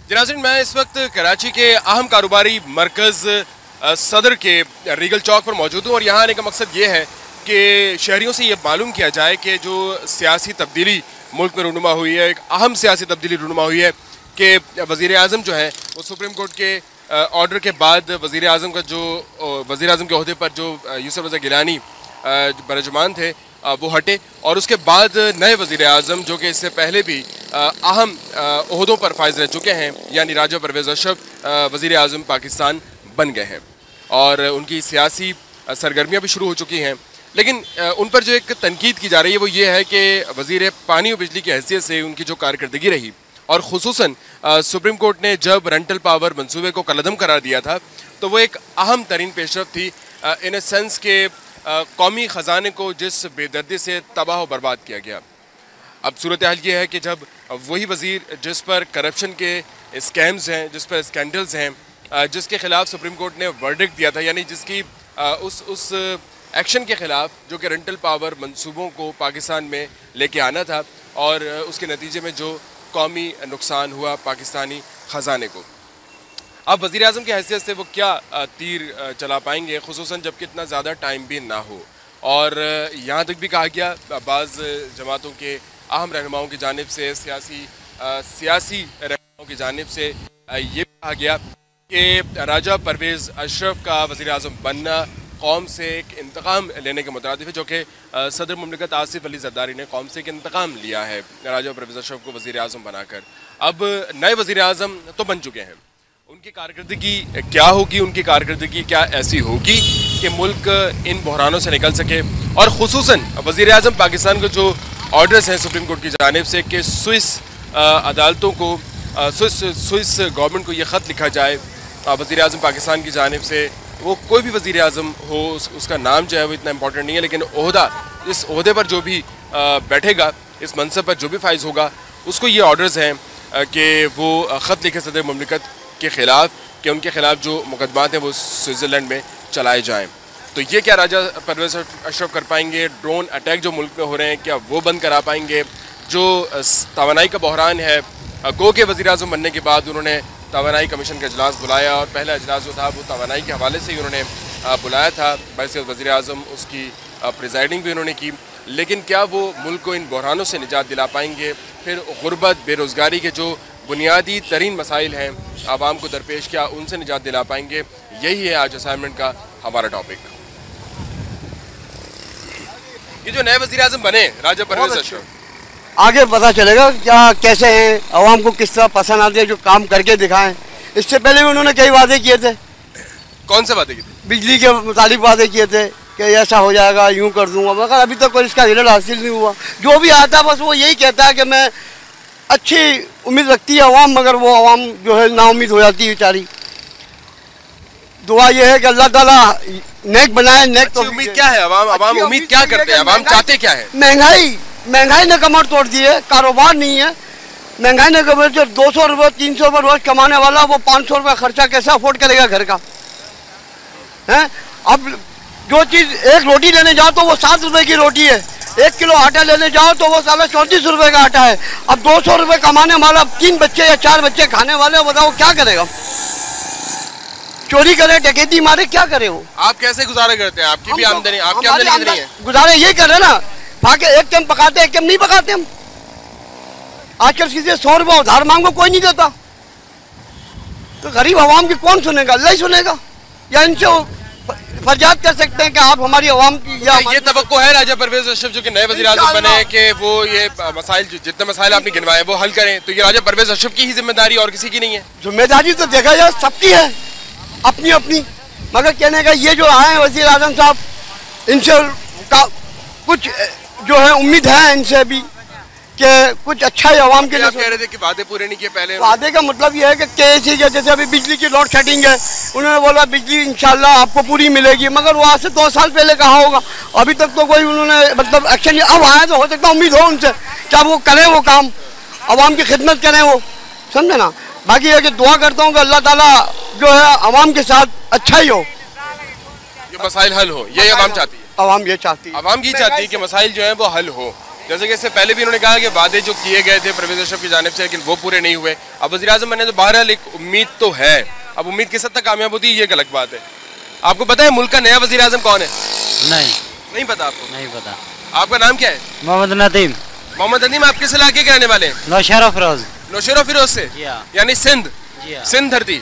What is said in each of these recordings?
नाज़रीन, मैं इस वक्त कराची के अहम कारोबारी मरकज़ सदर के रीगल चौक पर मौजूद हूँ और यहाँ आने का मकसद ये है कि शहरियों से ये मालूम किया जाए कि जो सियासी तब्दीली मुल्क में रूनुमा हुई है, एक अहम सियासी तब्दीली रूनुमा हुई है कि वज़ीर आज़म जो है वो सुप्रीम कोर्ट के ऑर्डर के बाद वज़ीर आज़म के अहदे पर जो यूसुफ रज़ा गिलानी बरजुमान थे वो हटे और उसके बाद नए वज़ीर आज़म जो कि इससे पहले भी अहम ओहदों पर फाइज रह चुके हैं, यानी राजा परवेज़ अशरफ वज़ीर आज़म पाकिस्तान बन गए हैं और उनकी सियासी सरगर्मियाँ भी शुरू हो चुकी हैं। लेकिन उन पर जो एक तनकीद की जा रही है वो ये है कि वज़ीर पानी और बिजली की हैसियत से उनकी जो कारकर्दगी रही और ख़ुसूसन सुप्रीम कोर्ट ने जब रेंटल पावर मंसूबे को कलअदम करार दिया था तो वो एक अहम तरीन पेशरफ थी इन ए सेंस के कौमी ख़जाने को जिस बेदर्दी से तबाह व बर्बाद किया गया। अब सूरत हाल ये है कि जब वही वज़ीर जिस पर करप्शन के स्कैम्स हैं, जिस पर स्कैंडल्स हैं, जिसके ख़िलाफ़ सुप्रीम कोर्ट ने वर्डिक्ट दिया था, यानी जिसकी उस एक्शन के ख़िलाफ़ जो कि रेंटल पावर मंसूबों को पाकिस्तान में लेके आना था और उसके नतीजे में जो कौमी नुकसान हुआ पाकिस्तानी ख़जाने को, अब वज़ीर आज़म की हैसियत से वो क्या तीर चला पाएंगे, ख़ुसूसन जबकि इतना ज़्यादा टाइम भी ना हो। और यहाँ तक भी कहा गया बाज़ जमातों के अहम रहनुमाओं की जानिब से, सियासी रहनुमाओं की जानिब से ये कहा गया कि राजा परवेज़ अशरफ का वज़ीर आज़म बनना कौम से एक इंतकाम लेने के मुताबिक है, जो कि सदर मुमलिकत आसिफ अली ज़रदारी ने कौम से एक इंतकाम लिया है राजा परवेज़ अशरफ को वज़ीर आज़म बनाकर। अब नए वज़ीर आज़म तो बन चुके हैं, उनकी कारकर्दगी क्या होगी, उनकी कारकर्दगी क्या ऐसी होगी कि मुल्क इन बहरानों से निकल सके। और ख़ुसूसन वज़ीर आज़म पाकिस्तान को जो ऑर्डर्स हैं सुप्रीम कोर्ट की जानिब से कि स्विस अदालतों को, स्विस गवर्नमेंट को ये ख़त लिखा जाए वज़ीर आज़म पाकिस्तान की जानिब से, वो कोई भी वज़ीर आज़म हो उसका नाम जो है वो इतना इम्पोर्टेंट नहीं है, लेकिन ओहदा, इस ओहदे पर जो भी बैठेगा, इस मनसब पर जो भी फाइज होगा, उसको ये ऑर्डर्स हैं कि वो ख़त लिखे सदर मुमलिकत के ख़िलाफ़ कि उनके ख़िलाफ़ जो मुकदमात हैं वो स्विट्ज़रलैंड में चलाए जाएँ। तो ये क्या राजा परवेज़ अशरफ कर पाएंगे? ड्रोन अटैक जो मुल्क में हो रहे हैं क्या वो बंद करा पाएंगे? जो तवानाई का बहरान है, गो के वज़ीर आज़म बनने के बाद उन्होंने तवानाई कमीशन का इजलास बुलाया और पहला इजलास जो था वो तवानाई के हवाले से ही उन्होंने बुलाया था, वैसे वज़ीर आज़म उसकी प्रिजाइडिंग भी उन्होंने की, लेकिन क्या वो मुल्क को इन बहरानों से निजात दिला पाएंगे? फिर गुर्बत, बेरोज़गारी के जो बुनियादी तरीन मसाइल हैं आवाम को दरपेश, क्या उनसे निजात दिला पाएंगे? यही है आज असाइनमेंट का हमारा टॉपिक। ये जो नए वज़ीर आज़म बने राजा परवेज़ अशरफ, आगे पता चलेगा क्या कैसे हैं, आवाम को किस तरह पसंद आते हैं, जो काम करके दिखाएं। इससे पहले भी उन्होंने कई वादे किए थे। कौन से वादे किए थे? बिजली के मुतालिक वादे किए थे कि ऐसा हो जाएगा, यूँ कर दूंगा, मगर अभी तक कोई इसका रिजल्ट हासिल नहीं हुआ। जो भी आता बस वो यही कहता है कि मैं अच्छी उम्मीद रखती है आवाम, मगर वो आवाम जो है नाउम्मीद हो जाती है बेचारी। दुआ ये है कि अल्लाह ताला नेक बनाए। नेक तो उम्मीद क्या है? आवाम उम्मीद क्या करते हैं? आवाम चाहते क्या है? महंगाई ने कमर तोड़ दी है, कारोबार नहीं है। महंगाई ने कमर, जो 200 रुपये 300 रुपये रोज कमाने वाला वो 500 रुपये खर्चा कैसे अफोर्ड करेगा घर का? हैं, अब जो चीज़ एक रोटी लेने जाओ तो वो 7 रुपये की रोटी है, 1 किलो आटा लेने जाओ तो वो साला 34 रुपये का आटा है। अब 200 रुपये कमाने वाला 3 बच्चे या 4 बच्चे खाने वाले, बताओ क्या करेगा? चोरी करे, डकैती मारे, क्या करे वो? आप कैसे गुजारा करते हैं? आपकी भी आमदनी, आपकी आमदनी कितनी है? गुजारे ये कर रहे ना, भागे एक टाइम पकाते, एक टाइम नहीं पकाते हम। आजकल किसी से 100 रुपये उधार मांगो कोई नहीं देता, तो गरीब आवाम की कौन सुनेगा? अल्लाह ही सुनेगा। या इनसे फरियाद कर सकते हैं कि आप हमारी आवाम की, या ये तवक्को है राजा परवेज़ अशरफ जो कि नए वज़ीर आज़म बने कि वो ये मसाइल, जितने मसाइल आपने गिनवाए वो हल करें, तो ये राजा परवेज़ अशरफ की ही जिम्मेदारी और किसी की नहीं है? जिम्मेदारी तो देखा जाए सबकी है, अपनी अपनी, मगर कहने का ये जो आए हैं वज़ीर आज़म साहब, इनसे कुछ जो है उम्मीद है इनसे भी कि कुछ अच्छा ही आवाम के लिए। कह रहे थे कि वादे पूरे नहीं किए पहले। वादे का मतलब ये है कि केएससी के, जैसे अभी बिजली की लोड शेडिंग है, उन्होंने बोला बिजली इंशाल्लाह आपको पूरी मिलेगी, मगर वो आज से 2 साल पहले कहा होगा, अभी तक तो कोई उन्होंने मतलब एक्शन नहीं। अब आए तो हो सकता है उम्मीद हो उनसे, क्या वो करें वो काम, आवाम की खिदमत करें वो, समझे ना। बाकी है कि दुआ करता हूँ कि अल्लाह ताला जो है आवाम के साथ अच्छा ही हो, ये मसाइल हल हो, ये आवाम चाहती है। आवाम ये चाहती है, आवाम ये चाहती है कि मसाइल जो है वो हल हो। जैसे कि इससे पहले भी उन्होंने कहा कि वादे जो किए गए थे परवेज अशरफ की जानिब से लेकिन वो पूरे नहीं हुए। अब वज़ीर आज़म बनने तो बहरहाल एक उम्मीद तो है, अब उम्मीद किस हद तक कामयाब होती है ये गलत बात है। आपको पता है मुल्क का नया वज़ीर आज़म कौन है? नहीं पता आपको? नहीं पता। आपका नाम क्या है? मोहम्मद नदीम। मोहम्मद नदीम, आप किस इलाके के रहने वाले हैं? नौशेरा फिरोज। नौशेरा फिरोज से, यानी सिंध? सिंध धरती।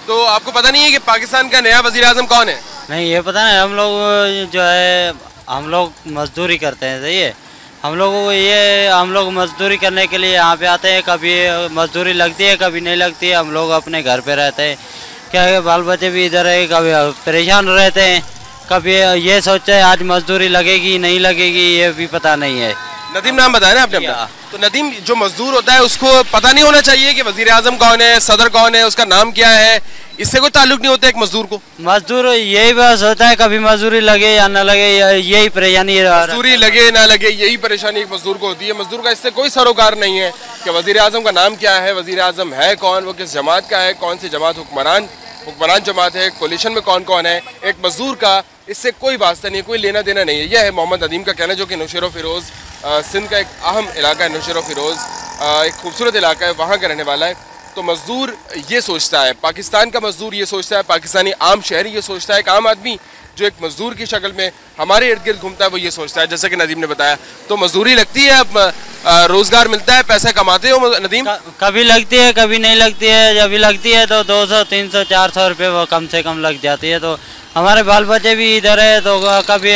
तो आपको पता नहीं है कि पाकिस्तान का नया वज़ीर आज़म कौन है? नहीं, ये पता नहीं। हम लोग जो है हम लोग मजदूरी करते हैं, सही है। हम लोग मजदूरी करने के लिए यहाँ पे आते हैं, कभी मजदूरी लगती है कभी नहीं लगती है। हम लोग अपने घर पे रहते हैं, क्या है बाल बच्चे भी इधर है, कभी परेशान रहते हैं, कभी ये सोचते हैं आज मजदूरी लगेगी नहीं लगेगी, ये भी पता नहीं है। नदीम नाम बताया ना आपने अपना, तो नदीम जो मजदूर होता है उसको पता नहीं होना चाहिए कि वज़ीर आज़म कौन है, सदर कौन है, उसका नाम क्या है? इससे कोई ताल्लुक नहीं होता एक मजदूर को? मजदूर यही बस होता है, कभी मजदूरी लगे या न लगे, यही परेशानी। मजदूरी लगे ना लगे यही परेशानी एक मजदूर को होती है। मजदूर का इससे कोई सरोकार नहीं है कि वज़ीर आज़म का नाम क्या है, वज़ीर आज़म है कौन, वो किस जमात का है, कौन सी जमात हुक्मरान जमात है, कोलिशन में कौन कौन है। एक मजदूर का इससे कोई वास्ता नहीं है, कोई लेना देना नहीं है। यह है मोहम्मद नदीम का कहना, जो कि नौशेरा फिरोज़ सिंध का एक अहम इलाका है। नौशेरा फिरोज़ एक खूबसूरत इलाका है, वहाँ का रहने वाला है। तो मजदूर ये सोचता है, पाकिस्तान का मजदूर ये सोचता है, पाकिस्तानी आम शहरी ये सोचता है, एक आम आदमी जो एक मजदूर की शक्ल में हमारे इर्द गिर्द घूमता है वो ये सोचता है, जैसा कि नदीम ने बताया। तो मजदूरी लगती है, अब रोजगार मिलता है, पैसा कमाते हो नदीम? कभी लगती है कभी नहीं लगती है। जब भी लगती है तो 200 300 400 रुपये वो कम से कम लग जाती है। तो हमारे बाल बच्चे भी इधर है, तो कभी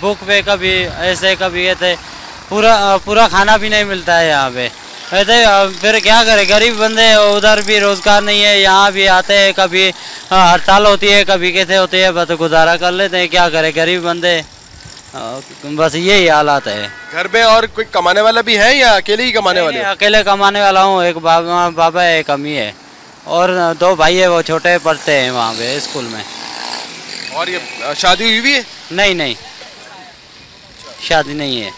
भूख पे कभी ऐसे कभी ऐसे पूरा खाना भी नहीं मिलता है यहाँ पे। ऐसे फिर क्या करें, गरीब बंदे, उधर भी रोज़गार नहीं है, यहाँ भी आते हैं, कभी हड़ताल होती है कभी कैसे होती है, बस गुजारा कर लेते हैं। क्या करें गरीब बंदे, बस यही हालात है। घर में और कोई कमाने वाला भी है या अकेले ही कमाने वाले? अकेले कमाने वाला हूँ, एक बाबा है, एक अम्मी है और 2 भाई है, वो छोटे पढ़ते हैं वहाँ पे स्कूल में। और ये शादी हुई भी है? नहीं, शादी नहीं है।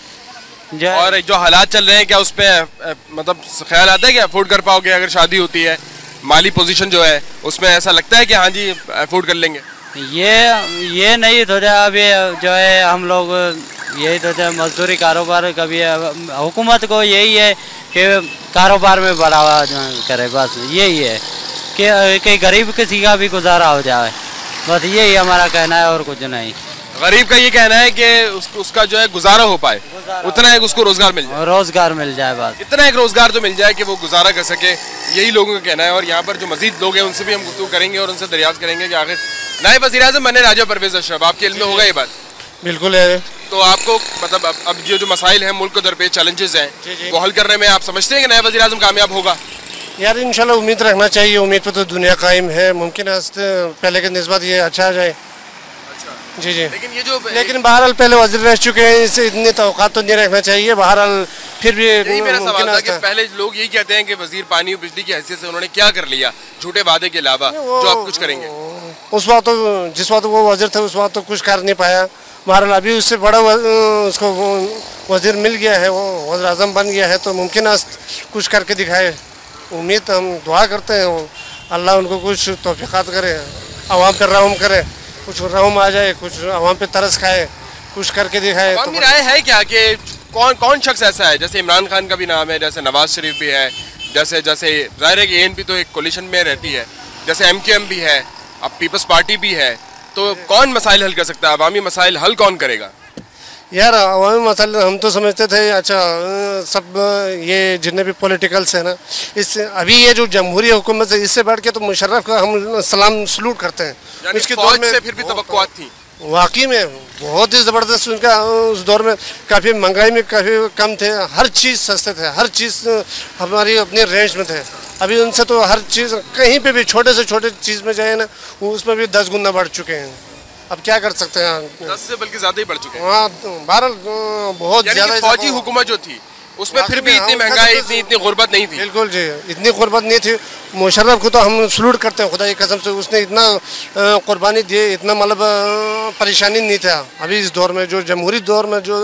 और जो हालात चल रहे हैं क्या उस पर मतलब ख्याल आता है कि अफोर्ड कर पाओगे अगर शादी होती है? माली पोजीशन जो है उसमें ऐसा लगता है कि हाँ जी अफोर्ड कर लेंगे? ये नहीं सोचा अभी, जो है हम लोग यही सोचा मजदूरी कारोबार। कभी हुकूमत को यही है कि कारोबार में बढ़ावा करे, बस यही है कि गरीब किसी का भी गुजारा हो जाए, बस यही हमारा कहना है और कुछ नहीं। गरीब का ये कहना है कि उसका जो है गुजारा हो पाए, उतना एक उसको रोजगार मिल जाए, बस इतना एक रोजगार तो मिल जाए कि वो गुजारा कर सके, यही लोगों का कहना है। और यहाँ पर जो मजीद लोग हैं उनसे भी हम गुफ्तगू करेंगे और उनसे दरियाफ्त करेंगे कि आखिर नायब वज़ीर आज़म बने राजा परवेज अशरफ, आपके इल्म में होगा ये बात? बिल्कुल है। तो आपको मतलब अब जो मसाइल हैं, मुल्क को दरपेश चैलेंजेस हैं, वो हल करने में आप समझते हैं कि नायब वज़ीर आज़म कामयाब होगा? यार इंशाल्लाह उम्मीद रखना चाहिए, उम्मीद पे तो दुनिया कायम है। मुमकिन है पहले के निस्बत ये अच्छा आ जाए। जी लेकिन बहरहाल पहले वज़ीर रह चुके हैं, इससे इतनी तवक़्क़ात तो नहीं रखना चाहिए। बहरहाल फिर भी मेरा सवाल था कि पहले लोग यही कहते हैं कि वज़ीर पानी और बिजली की हैसियत से उन्होंने क्या कर लिया झूठे वादे के अलावा, जो आप कुछ करेंगे? उस वक्त तो जिस वक्त वो वज़ीर था उस वक्त तो कुछ कर नहीं पाया। बहरहाल अभी उससे बड़ा उसको वज़ीर मिल गया है, वो वज़ीर आज़म बन गया है, तो मुमकिन है कुछ करके दिखाए। उम्मीद हम दुआ करते हैं अल्लाह उनको कुछ तौफ़ीक़ात करे, आवाम पर रहम करे, कुछ रहम आ जाए, कुछ आवाम पे तरस खाए, कुछ करके दिखाए। तो राय है क्या कि कौन शख्स ऐसा है, जैसे इमरान खान का भी नाम है, जैसे नवाज शरीफ भी है, जैसे ज़ाहिर है कि ANP तो एक कोलिशन में रहती है, जैसे MQM भी है, अब पीपल्स पार्टी भी है, तो कौन मसाइल हल कर सकता है? अवामी मसाइल हल कौन करेगा? यार अवामी मसाइल हम तो समझते थे अच्छा सब ये जितने भी पॉलिटिकल्स है ना, इससे अभी ये जो जमहूरी हुकूमत है इससे बढ़ के तो मुशर्रफ का हम सलाम सलूट करते हैं। इसके दौर में फिर भी तवक्कुआत थी वाकई में बहुत ही ज़बरदस्त उनका। उस दौर में काफ़ी महंगाई में काफ़ी कम थे, हर चीज़ सस्ते थे, हर चीज़ हमारी अपनी रेंज में थे। अभी उनसे तो हर चीज़ कहीं पे भी छोटे से छोटे चीज़ में जाए ना, वो उसमें भी 10 गुना बढ़ चुके हैं। अब क्या कर सकते हैं, 10 से बल्कि ज़्यादा ही बढ़ चुके हैं। हाँ बहरहाल बहुत ज़्यादा। फौजी हुकूमत जो थी उसमें फिर भी इतनी महंगाई, इतनी गुर्बत नहीं थी। बिल्कुल जी, इतनी गुर्बत नहीं थी। मुशर्रफ को तो हम सलूट करते हैं खुदा की कसम से, उसने इतना कुर्बानी दी, इतना मतलब परेशानी नहीं था। अभी इस दौर में जो जमहूरी दौर में जो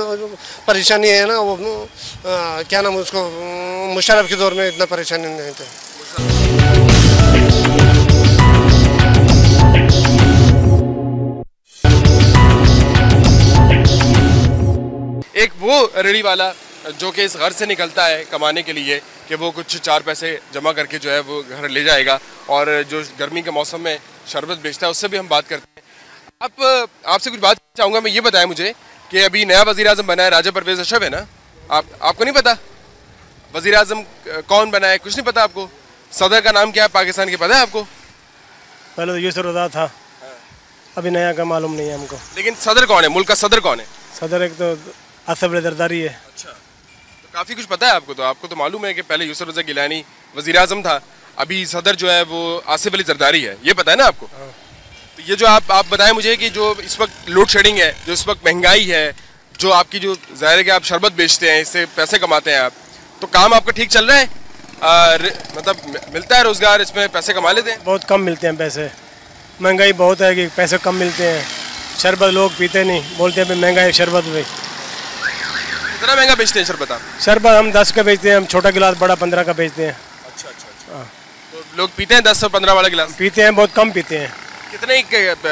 परेशानी है ना, वो क्या नाम उसको, मुशर्रफ के दौर में इतना परेशानी नहीं था। एक वो रेडी वाला जो कि इस घर से निकलता है कमाने के लिए कि वो कुछ 4 पैसे जमा करके जो है वो घर ले जाएगा, और जो गर्मी के मौसम में शरबत बेचता है उससे भी हम बात करते हैं। आप आपसे कुछ बात चाहूँगा मैं, ये बताएं मुझे कि अभी नया वज़ीर आज़म बना है, राजा परवेज़ अशरफ है ना, आपको नहीं पता वज़ीर आज़म कौन बना है? कुछ नहीं पता आपको? सदर का नाम क्या है पाकिस्तान के, पता है आपको? पहले तो यूसुफ रज़ा था, अभी नया का मालूम नहीं है हमको। लेकिन सदर कौन है, मुल्क का सदर कौन है? सदर एक तो आसिफ अली जरदारी है। अच्छा, तो काफ़ी कुछ पता है आपको, तो आपको तो मालूम है कि पहले यूसुफ रज़ा गिलानी वज़ीर आज़म था, अभी सदर जो है वो आसिफ अली जरदारी है, ये पता है ना आपको? तो ये जो आप बताएं मुझे कि जो इस वक्त लोड शेडिंग है, जो इस वक्त महंगाई है, जो आपकी जो ज़ाहिर है कि आप शरबत बेचते हैं, इससे पैसे कमाते हैं आप, तो काम आपका ठीक चल रहा है? मतलब मिलता है रोज़गार, इसमें पैसे कमा लेते हैं? बहुत कम मिलते हैं पैसे, महंगाई बहुत है कि पैसे कम मिलते हैं। शरबत लोग पीते नहीं, बोलते हैं महंगा है शरबत में। कितना महंगा बेचते हैं शरबत आप? शरबत हम 10 का बेचते हैं, हम छोटा गिलास बड़ा 15 का बेचते हैं। अच्छा अच्छा अच्छा। तो लोग पीते हैं 10 और 15 वाला गिलास? पीते हैं, बहुत कम पीते हैं। कितने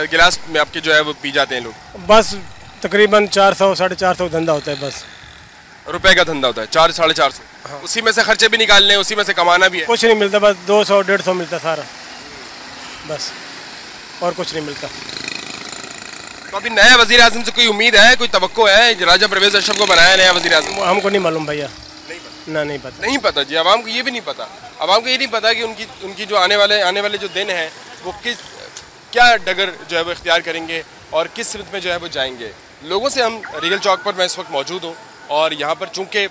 गिलास में आपके जो है वो पी जाते हैं लोग? बस तकरीबन 400 450 धंधा होता है, बस रुपए का धंधा होता है, 400 साढ़े 400। हाँ। उसी में से खर्चे भी निकालने, उसी में से कमाना भी है? कुछ नहीं मिलता, बस 200 150 मिलता सारा, बस और कुछ नहीं मिलता। तो अभी नया वज़ीर आज़म से कोई उम्मीद है, कोई तवक्को है? राजा परवेज़ अशरफ को बनाया नया वज़ीर आज़म? हमको नहीं मालूम भैया, नहीं पता। नहीं पता जी, आवाम को ये भी नहीं पता। आवाम को ये नहीं पता कि उनकी जो आने वाले जो दिन हैं वो क्या डगर जो है वो इख्तियार करेंगे और किस सिमत में जो है वो जाएंगे। लोगों से हम रीगल चौक पर मैं इस वक्त मौजूद हूँ, और यहाँ पर चूँकि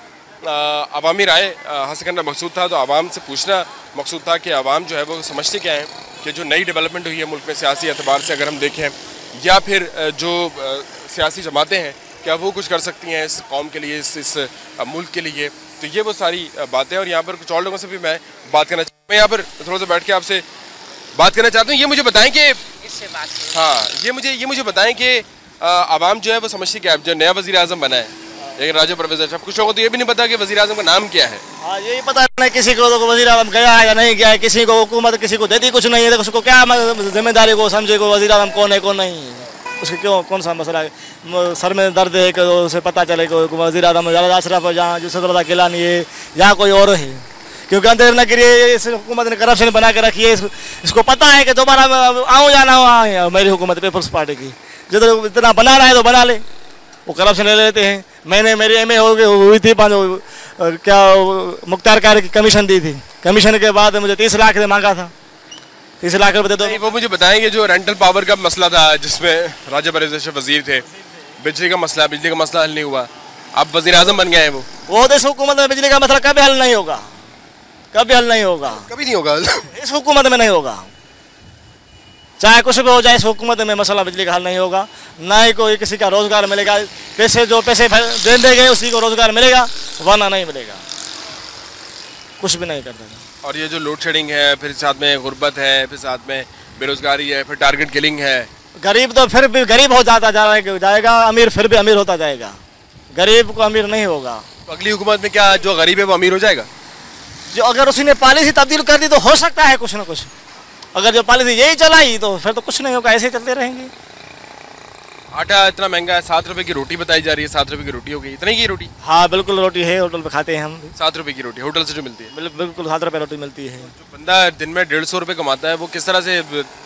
अवामी राय हासिल करना मकसूद था, तो आवाम से पूछना मकसूद था कि आवाम जो है वो समझते क्या हैं कि जो नई डेवलपमेंट हुई है मुल्क में सियासी एतबार से अगर हम देखें, या फिर जो सियासी जमातें हैं क्या वो कुछ कर सकती हैं इस कौम के लिए, इस मुल्क के लिए। तो ये वो सारी बातें, और यहाँ पर कुछ और लोगों से भी मैं बात करना चाहता हूँ। मैं यहाँ पर थोड़ा सा बैठ के आपसे बात करना चाहता हूँ। ये मुझे बताएं कि हाँ, ये मुझे बताएं कि आवाम जो है वो समझती क्या है, जो नया वज़ीर आज़म बना है लेकिन राजा परवेज़ अशरफ, कुछ लोगों को तो ये भी नहीं पता कि वज़ीर आज़म का नाम क्या है। हाँ, यही पता नहीं किसी को तो वज़ीर आज़म गया है या नहीं गया है, किसी को हुकूमत किसी को देती कुछ नहीं है, तो उसको क्या जिम्मेदारी को समझे को वज़ीर आज़म कौन है कौन नहीं, उसके क्यों कौन सा मसला है? सर में दर्द है कि उसे पता चले कि वज़ीर आज़म राजा अशरफ है, जहाँ यूसुफ रज़ा गिलानी है, यहाँ कोई और है, क्योंकि अंदर न करिए इस हुकूमत ने करप्शन बना के रखी है। इसको पता है कि दोबारा आऊँ जाना हो मेरी हुकूमत पीपल्स पार्टी की, जिधर इतना बना रहा है तो बना ले, वो करप्शन ले लेते हैं। मैंने मेरी MA हुई थी, क्या मुख्तार कार की कमीशन दी थी, कमीशन के बाद मुझे 30 लाख मांगा था, 30 लाख रुपये दे दो। वो मुझे बताएंगे जो रेंटल पावर का मसला था जिसमें राजा परवेज़ अशरफ वज़ीर थे, बिजली का मसला हल नहीं हुआ, अब वज़ीर आज़म बन गए हैं वो देश हुकूमत में बिजली का मसला कभी हल नहीं होगा, कभी हल नहीं होगा, कभी नहीं होगा इस हुकूमत में नहीं होगा, चाहे कुछ भी हो जाए, इस हुकूमत में मसला बिजली का हल नहीं होगा। ना ही कोई किसी का रोज़गार मिलेगा, पैसे दे देंगे उसी को रोज़गार मिलेगा, वरना नहीं मिलेगा, कुछ भी नहीं कर देगा। और ये जो लोड शेडिंग है, फिर साथ में गुर्बत है, फिर साथ में बेरोजगारी है, फिर टारगेट किलिंग है, गरीब तो फिर भी गरीब हो जाएगा, अमीर फिर भी अमीर होता जाएगा, गरीब को अमीर नहीं होगा। तो अगली हुकूमत में क्या जो गरीब है वो अमीर हो जाएगा? जो अगर उसी ने पॉलिसी तब्दील कर दी तो हो सकता है कुछ ना कुछ, अगर जो पॉलिसी यही चलाई तो फिर तो कुछ नहीं होगा, ऐसे चलते रहेंगे। आटा इतना महंगा है, 7 रुपए की रोटी बताई जा रही है, 7 रुपए की रोटी हो गई, इतनी की रोटी? हाँ बिल्कुल, रोटी है, होटल पे खाते हैं हम। 7 रुपए की रोटी होटल से जो मिलती है? बिल्कुल 7 रुपये रोटी मिलती है। जो बंदा दिन में 150 रुपये कमाता है वो किस तरह से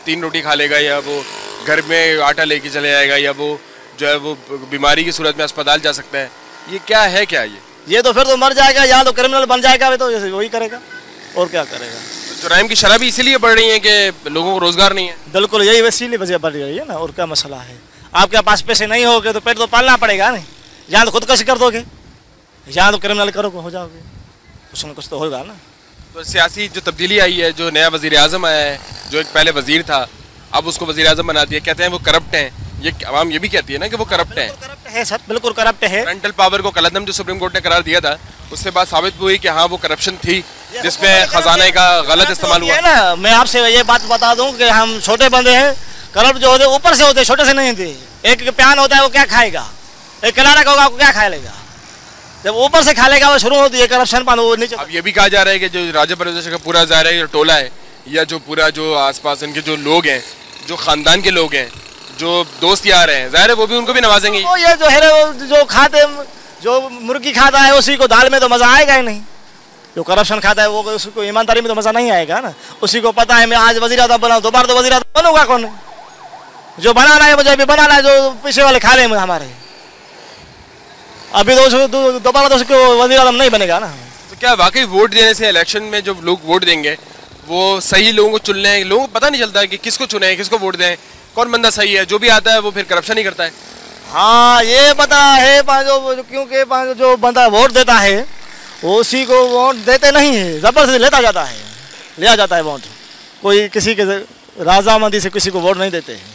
3 रोटी खा लेगा, या वो घर में आटा लेके चले जाएगा, या वो जो है वो बीमारी की सूरत में अस्पताल जा सकता है? ये क्या है, क्या ये तो फिर तो मर जाएगा, या तो क्रिमिनल बन जाएगा, तो वही करेगा और क्या करेगा। जुराइम की शरह भी इसीलिए बढ़ रही है कि लोगों को रोजगार नहीं है? बिल्कुल, यही इसीलिए वजह बढ़ रही है ना, और क्या मसला है। आपके पास पैसे नहीं होगे तो पेट तो पालना पड़ेगा नहीं, या तो खुदकशी कर दोगे या तो क्रिमिनल करोगे, हो जाओगे, कुछ न कुछ तो होगा ना। तो सियासी जो तब्दीली आई है, जो नया वज़ीर आज़म आया है, जो एक पहले वज़ीर था अब उसको वज़ीर आज़म बना दिया, कहते हैं वो करप्ट हैं, ये आवाम ये भी कहती है ना कि वो करप्ट है। करप्ट है सर, बिल्कुल करप्ट है। रेंटल पावर को कलअदम जो सुप्रीम कोर्ट ने करार दिया था, उससे बात साबित हुई कि हाँ वो करप्शन थी, जिसमें खजाने का गलत इस्तेमाल हुआ ना। मैं आपसे ये बात बता दूं कि हम छोटे बंदे हैं, करप्ट जो होते ऊपर से होते, छोटे से नहीं थे। एक प्यान होता है वो क्या खाएगा, एक कलारा का होगा वो क्या खा लेगा, जब ऊपर से खा लेगा वो शुरू होती है करप्शन पान वो नीचे। अब ये भी कहा जा रहा है कि जो राजा परवेज़ का पूरा ज़ाहिर है टोला है, या जो पूरा जो आसपास इनके जो लोग हैं, जो खानदान के लोग हैं, जो दोस्त यार हैं, ज़ाहिर है वो भी उनको भी नवाजेंगे। ये जो है जो खाते जो मुर्गी खाता है उसी को दाल में तो मज़ा आएगा ही नहीं। जो करप्शन खाता है वो उसको ईमानदारी में तो मज़ा नहीं आएगा ना। उसी को पता है मैं आज वज़ीर आज़म बनाऊँ, दोबारा तो वज़ीर आज़म बनूंगा कौन? जो बनाना है मुझे भी बनाना है, जो पीछे वाले खा लें हमारे। अभी तो दोबारा तो उसको वज़ीर आज़म नहीं बनेगा ना। तो क्या वाकई वोट देने से इलेक्शन में जब लोग वोट देंगे वो सही लोगों को चुन लें? लोगों को पता नहीं चलता है कि किसको चुने, किसको वोट दें, कौन बंदा सही है। जो भी आता है वो फिर करप्शन ही करता है। हाँ ये पता है, क्योंकि जो बंदा वोट देता है उसी को वोट देते नहीं है, ज़बरदस्ती लेता जाता है, लिया जाता है वोट। कोई किसी के राजामंदी से किसी को वोट नहीं देते हैं,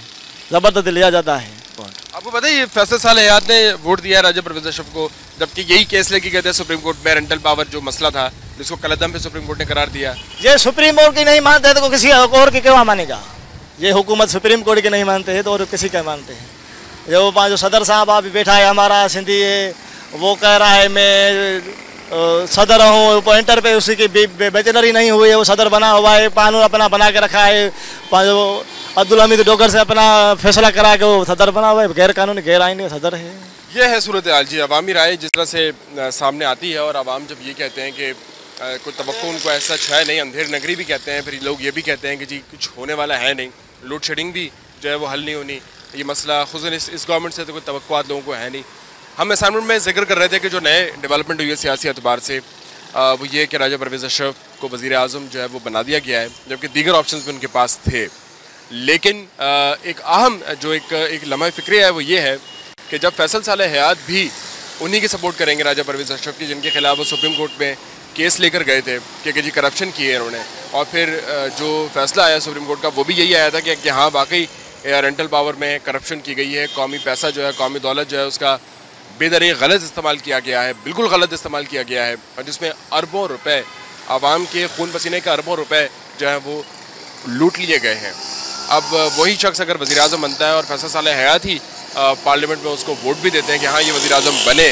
ज़बरदस्ती लिया जाता है वोट। आपको पता है ये फैसल साल हयात ने वोट दिया है राजा परवेज़ अशरफ को, जबकि यही केस लेके गए थे सुप्रीम कोर्ट में, रेंटल पावर जो मसला था जिसको कलअदम पे सुप्रीम कोर्ट ने करार दिया। ये सुप्रीम कोर्ट की नहीं मानते तो किसी और की क्यों मानेगा? ये हुकूमत सुप्रीम कोर्ट की नहीं मानते हैं तो और किसी का मानते हैं? जो सदर साहब अभी बैठा है हमारा सिंधी है, वो कह रहा है मैं सदर हूँ, पॉइंटर पे उसी की बैचलर ही नहीं हुई है, वो सदर बना हुआ है, कानून अपना बना के रखा है, अब्दुल हमीद डोगर से अपना फैसला करा के वो सदर बना हुआ है, गैर कानूनी गैर आईनी सदर है। ये है सूरत हाल जी। अवामी राय जिस तरह से सामने आती है और आवाम जब ये कहते हैं कि कोई तवक्को उनको ऐसा है नहीं, अंधेर नगरी भी कहते हैं, फिर लोग ये भी कहते हैं कि जी कुछ होने वाला है नहीं, लोड शेडिंग भी जो है वो हल नहीं होनी, ये मसला खुद इस गवर्नमेंट से तो कोई तवक्कुआत लोगों को है नहीं। हम असाइनमेंट में जिक्र कर रहे थे कि जो नए डेवलपमेंट हुई है सियासी एतबार से वो ये कि राजा परवेज़ अशरफ को वज़ीर आज़म जो है वो बना दिया गया है, जबकि दीगर ऑप्शन भी उनके पास थे। लेकिन एक अहम जो एक लम्हा फ़िक्र है वो ये है कि जब फैसल साल हयात भी उन्हीं की सपोर्ट करेंगे राजा परवेज़ अशरफ की, जिनके खिलाफ वो सुप्रीम कोर्ट में केस लेकर गए थे कि जी करप्शन किए उन्होंने, और फिर जो फैसला आया सुप्रीम कोर्ट का वो भी यही आया था कि हाँ वाकई रेंटल पावर में करप्शन की गई है, कौमी पैसा जो है, कौमी दौलत जो है उसका बेदरीग गलत इस्तेमाल किया गया है, बिल्कुल गलत इस्तेमाल किया गया है, और जिसमें अरबों रुपए आवाम के खून पसीने के अरबों रुपए जो है वो लूट लिए गए हैं। अब वही शख्स अगर वज़ीर आज़म बनता है और फैसल साल हयात ही पार्लियामेंट में उसको वोट भी देते हैं कि हाँ ये वज़ीर आज़म बने,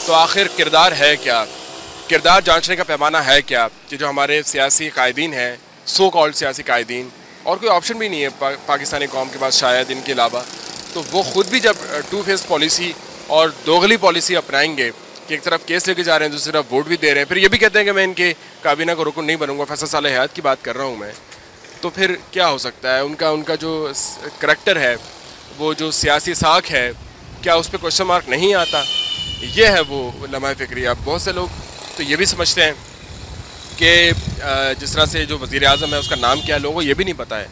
तो आखिर किरदार है क्या, किरदार जांचने का पैमाना है क्या कि जो हमारे सियासी कायदीन हैं, सो कॉल्ड सियासी कायदीन, और कोई ऑप्शन भी नहीं है पाकिस्तानी कौम के पास शायद इनके अलावा, तो वो ख़ुद भी जब टू फेस पॉलिसी और दोगली पॉलिसी अपनाएंगे कि एक तरफ केस लेके जा रहे हैं, दूसरी तरफ वोट भी दे रहे हैं, फिर ये भी कहते हैं कि मैं इनके काबीना को रुकन नहीं बनूंगा, फैसल साल हयात की बात कर रहा हूँ मैं, तो फिर क्या हो सकता है? उनका जो करैक्टर है, वो जो सियासी साख है, क्या उस पर क्वेश्चन मार्क नहीं आता? ये है वो लम्हा फ़िक्री। अब बहुत से लोग तो ये भी समझते हैं कि जिस तरह से जो वज़ीर आज़म है उसका नाम क्या है, लोगों को ये भी नहीं पता है।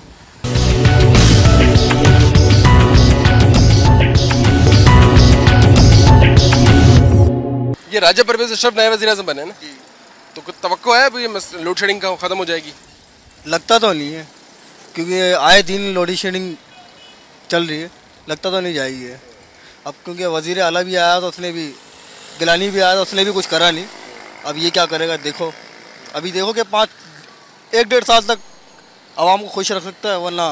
ये राजा परवेज़ अशरफ नए वज़ीर आज़म बने ना, तो कुछ तवक्को है अब ये लोड शेडिंग का ख़त्म हो जाएगी? लगता तो नहीं है, क्योंकि आए दिन लोड शेडिंग चल रही है, लगता तो नहीं जाएगी है अब, क्योंकि वज़ीर आला भी आया तो उसने भी, गिलानी भी आया तो उसने भी कुछ करा नहीं। अब ये क्या करेगा देखो, अभी देखो कि 1-1.5 साल तक आवाम को खुश रख सकता है, वरना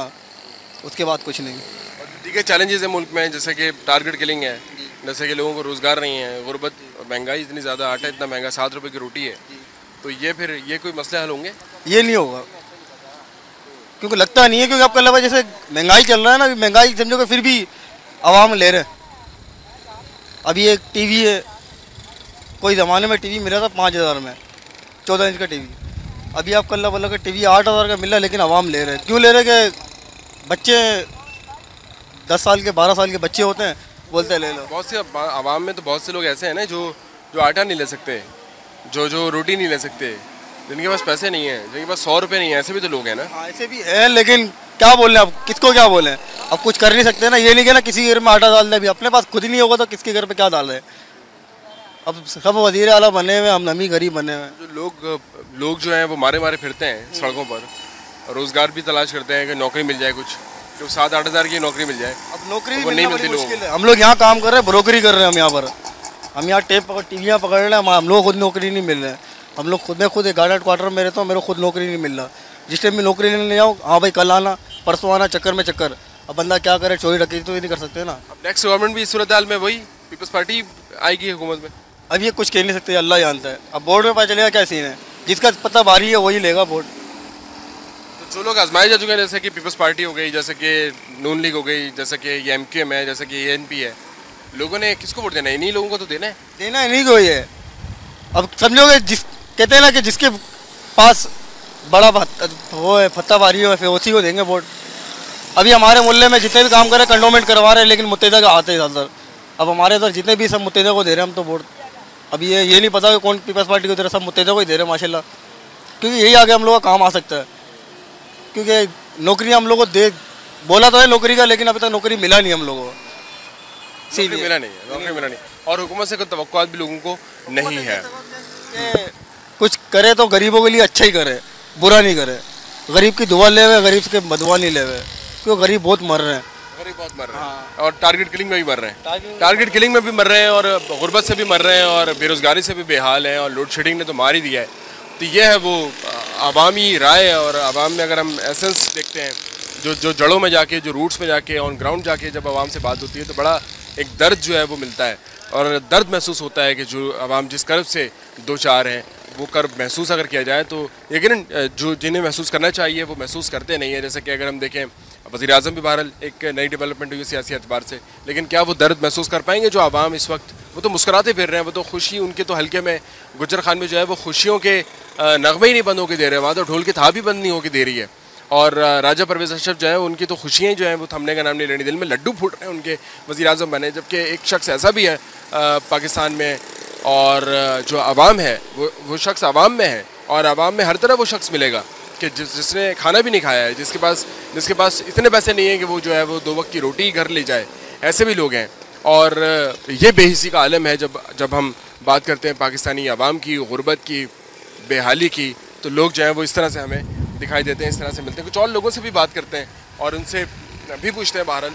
उसके बाद कुछ नहीं। और दीगर चैलेंजेस हैं मुल्क में, जैसे कि टारगेट किलिंग है, जैसे कि लोगों को रोज़गार नहीं है, गुर्बत, महंगाई इतनी ज़्यादा, आटा इतना महंगा, 7 रुपये की रोटी है, तो ये कोई मसले हल होंगे? ये नहीं होगा, क्योंकि लगता नहीं है, क्योंकि आपका लगा जैसे महंगाई चल रहा है ना, अभी महंगाई समझो कि फिर भी आवाम ले रहे हैं। अभी एक टीवी है, कोई ज़माने में टीवी मिला था 5,000 में, 14 इंच का टीवी, अभी आप कल्ला बल्ला का टीवी 8,000 का मिला, लेकिन आवाम ले रहे हैं। क्यों ले रहे हैं? कि बच्चे 10 साल के 12 साल के बच्चे होते हैं, बोलते हैं ले लो। बहुत से आवाम में तो बहुत से लोग ऐसे हैं ना जो आटा नहीं ले सकते, जो रोटी नहीं ले सकते, जिनके पास पैसे नहीं है, जिनके पास 100 रुपये नहीं है, ऐसे भी तो लोग हैं ना। हाँ ऐसे भी है, लेकिन क्या बोल रहे हैं अब, किसको क्या बोलें, अब कुछ कर नहीं सकते ना। ये नहीं कि ना किसी घर में आटा डाल दे, अभी अपने पास खुद ही नहीं होगा तो किसके घर पे क्या डाल रहे हैं। अब सब वज़ीर आला बने हुए, हम नमी गरीब बने हुए। जो लोग जो हैं वो मारे फिरते हैं सड़कों पर, रोज़गार भी तलाश करते हैं कि नौकरी मिल जाए, कुछ जो 7-8 हज़ार की नौकरी मिल जाए। अब नौकरी वो नहीं मिलती लोगों को। हम लोग यहाँ काम कर रहे हैं, ब्रोकरी कर रहे हैं हम यहाँ पर, हम यहाँ टीवियाँ पकड़ रहे हैं, हम लोग खुद नौकरी नहीं मिल रहे हैं। हम लोग खुद एक गार्डन क्वार्टर में रहता हूँ, मेरे को खुद नौकरी नहीं मिल रहा। जिस टाइम में नौकरी लेने जाऊँ, हाँ भाई कल आना परसों आना, चक्कर में चक्कर। अब बंदा क्या करे, चोरी डकैती तो ये नहीं कर सकते ना। अब नेक्स्ट गवर्नमेंट भी इस सूरत हाल में वही पीपल्स पार्टी आएगी हुकूमत में। अब ये कुछ कह नहीं सकते, अल्लाह जानता है। अब बोर्ड में पता चलेगा क्या सीन है, जिसका पता भारी है वही लेगा वोट। तो जो लोग आजमाए जा चुके हैं, जैसे कि पीपल्स पार्टी हो गई, जैसे कि नून लीग हो गई, जैसे कि ये MQM है, जैसे कि ANP है, लोगों ने किसको वोट देना है? इन्हीं लोगों को तो देना है। देना नहीं कोई है। अब समझोगे जिस कहते हैं ना कि जिसके पास बड़ा वो है फत्ता वारी है फिर उसी को देंगे वोट। अभी हमारे मोहल्ले में जितने भी काम कर रहे हैं कंडोमेंट करवा रहे हैं, लेकिन मुत्तैदा के आते हैं ज़्यादातर। अब हमारे इधर जितने भी सब मुत्तैदा को दे रहे हैं हम तो वोट। अभी ये नहीं पता कि कौन पीपल्स पार्टी को दे रहे, सब मुत्तैदा को ही दे रहे हैं माशाल्लाह, क्योंकि यही आगे हम लोग का काम आ सकता है। क्योंकि नौकरी हम लोग को दे बोला तो है नौकरी का, लेकिन अभी तक नौकरी मिला नहीं हम लोगों को। नौकरी मिला नहीं है, नौकरी मिला नहीं, और हुकूमत से कोई तवक्कुआत भी लोगों को नहीं है। कुछ करे तो गरीबों के लिए अच्छा ही करे, बुरा नहीं करे। गरीब की दुआ ले हुए, गरीब के बदवा नहीं ले हुए, क्योंकि गरीब बहुत मर रहे हैं। गरीब बहुत मर रहे हैं और टारगेट किलिंग में भी मर रहे हैं, टारगेट किलिंग में भी मर रहे हैं, और गुर्बत से भी मर रहे हैं, और बेरोजगारी से भी बेहाल हैं, और लोड शेडिंग ने तो मार ही दिया है। तो ये है वो आवामी राय। और आवाम में अगर हम एसेंस देखते हैं, जो जड़ों में जाके, जो रूट्स में जाके, ऑन ग्राउंड जाके जब आवाम से बात होती है तो बड़ा एक दर्द जो है वो मिलता है, और दर्द महसूस होता है कि जो आवाम जिस कर्ब से दो चार हैं वो कर्ब महसूस अगर किया जाए तो यकीनन जो जिन्हें महसूस करना चाहिए वो महसूस करते नहीं है। जैसे कि अगर हम देखें वज़ीर-ए-आज़म भी बहरहाल एक नई डेवलपमेंट हुई सियासी एतबार से, लेकिन क्या वो दर्द महसूस कर पाएंगे जो आवाम इस वक्त? वो तो मुस्कुराते फिर रहे हैं, वो तो खुशी उनके तो हल्के में गुज्जर खान में जो है वो खुशियों के नगमे ही नहीं बंद होकर दे रहे हैं, वहाँ तो ढोल की थाह भी बंद नहीं होकर दे रही है। और राजा परवेज़ अशरफ जो है उनकी तो खुशियाँ जो हैं वो थमने का नाम नहीं लेनी, दिल में लड्डू फूट रहे हैं उनके वज़ीर-ए-आज़म बने। जबकि एक शख्स ऐसा भी है पाकिस्तान में, और जो आवाम है वो शख्स आवाम में है, और आवाम में हर तरह वो शख्स मिलेगा कि जिसने खाना भी नहीं खाया है, जिसके पास इतने पैसे नहीं हैं कि वो जो है वो 2 वक्त की रोटी घर ले जाए, ऐसे भी लोग हैं। और ये बेहिसी का आलम है जब हम बात करते हैं पाकिस्तानी आवाम की गुर्बत की, बेहाली की, तो लोग जो हैं वो इस तरह से हमें दिखाई देते हैं, इस तरह से मिलते हैं। कुछ और लोगों से भी बात करते हैं और उनसे भी पूछते हैं बहरहाल